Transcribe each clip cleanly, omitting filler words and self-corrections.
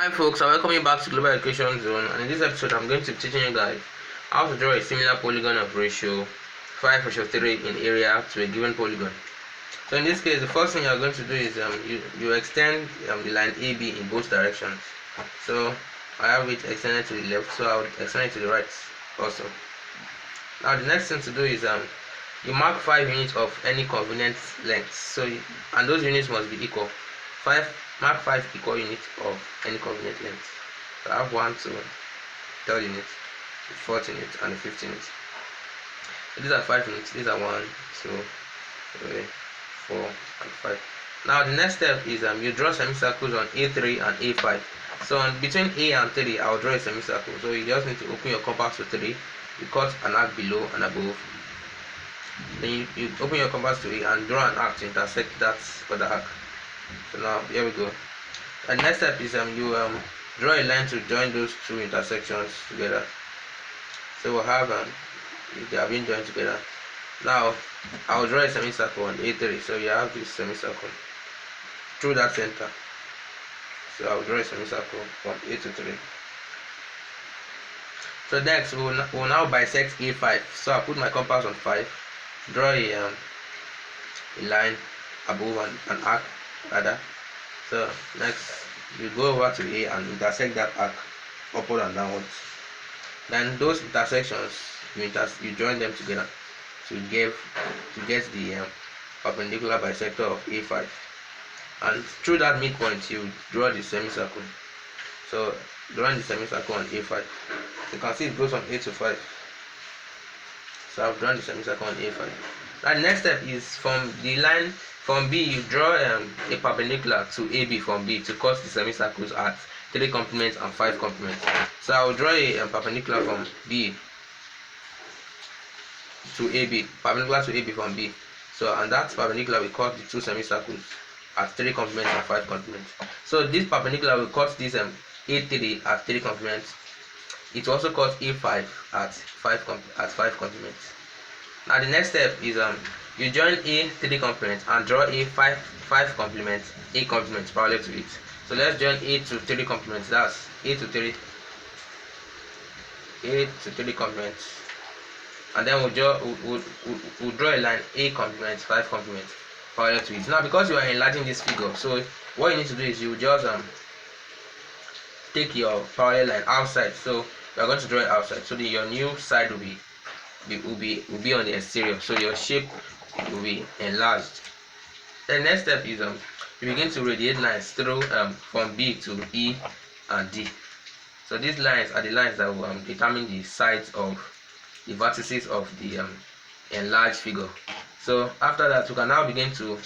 Hi folks, and welcome you back to Global Education Zone, and in this episode I'm going to be teaching you guys how to draw a similar polygon of ratio 5:3 in area to a given polygon. So in this case, the first thing you're going to do is you extend the line AB in both directions. So I have it extended to the left, so I will extend it to the right also. Now the next thing to do is you mark 5 units of any convenient length. And those units must be equal. Mark 5 equal units of any convenient length. So I have 1, 2, 3 units, 4 units, and 15 units. So these are 5 units. These are 1, 2, 3, 4, and 5. Now the next step is you draw semicircles on A3 and A5. So between A and 3, I'll draw a semicircle. So you just need to open your compass to 3. You cut an arc below and above. Then you open your compass to A and draw an arc to intersect that for the arc. So now here we go. And next step is you draw a line to join those two intersections together. So we'll have they have been joined together. Now I'll draw a semicircle on A3. So you have this semicircle through that center. So I'll draw a semicircle from A to 3. So next we'll now bisect A5. So I'll put my compass on 5, draw a line above an arc rather. So next you go over to A and intersect that arc upward and downwards. Then those intersections you join them together to get the perpendicular bisector of A5. And through that midpoint you draw the semicircle. So drawing the semicircle on A5, you can see it goes from A to 5. So I've drawn the semicircle on A5. Now the next step is from the line from B, you draw a perpendicular to AB from B to cut the semicircles at 3 complements and 5 complements. So I will draw a perpendicular from B to AB, perpendicular to AB from B. So and that perpendicular will cut the 2 semicircles at 3 complements and 5 complements. So this perpendicular will cut this A3 at 3 complements. It will also cut A5 at 5 complements. Now the next step is you join A3 complements and draw A5 complements, A complements parallel to it. So let's join A to 3 complements. That's A to 3 complements, and then we'll draw a line A complements, 5 complements parallel to it. Now because you are enlarging this figure, so what you need to do is you just take your parallel line outside. So you are going to draw it outside. So your new side will be on the exterior. So your shape will be enlarged. The next step is you begin to radiate lines through from B to E and D. So these lines are the lines that will determine the sides of the vertices of the enlarged figure. So after that, you can now begin to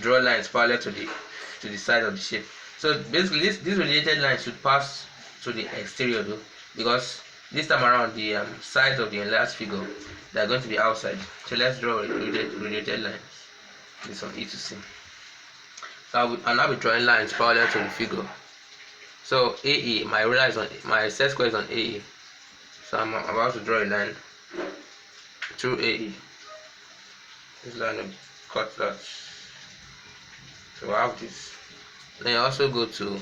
draw lines parallel to the side of the shape. So basically, this radiated line should pass to the exterior though, because this time around the sides of the enlarged figure, they are going to be outside. So let's draw radiated lines. This from E to C. So I'll now be drawing lines parallel to the figure. So AE, my ruler is on, my set square is on AE. So I'm about to draw a line through AE. This line will cut that. So I have this. Then you also go to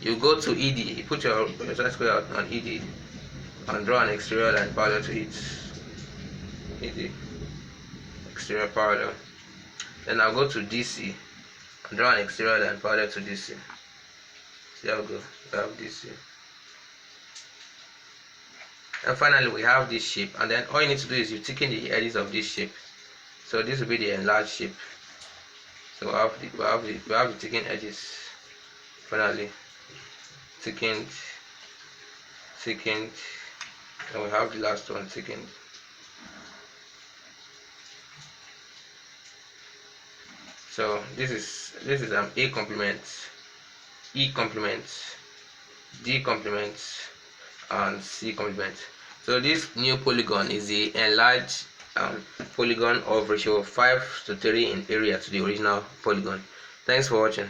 ED. You put your set square on ED and draw an exterior line parallel to it. ED, exterior parallel. Then I'll go to DC and draw an exterior line parallel to DC. So there we go. We have DC. And finally we have this shape, and then all you need to do is you thicken the edges of this shape. So this will be the enlarged shape. So we have the thickened edges. Finally thickened, and we have the last one thickened. So this is A complement, E complement, D complement, and C complement. So this new polygon is the enlarged polygon of ratio 5:3 in area to the original polygon. Thanks for watching.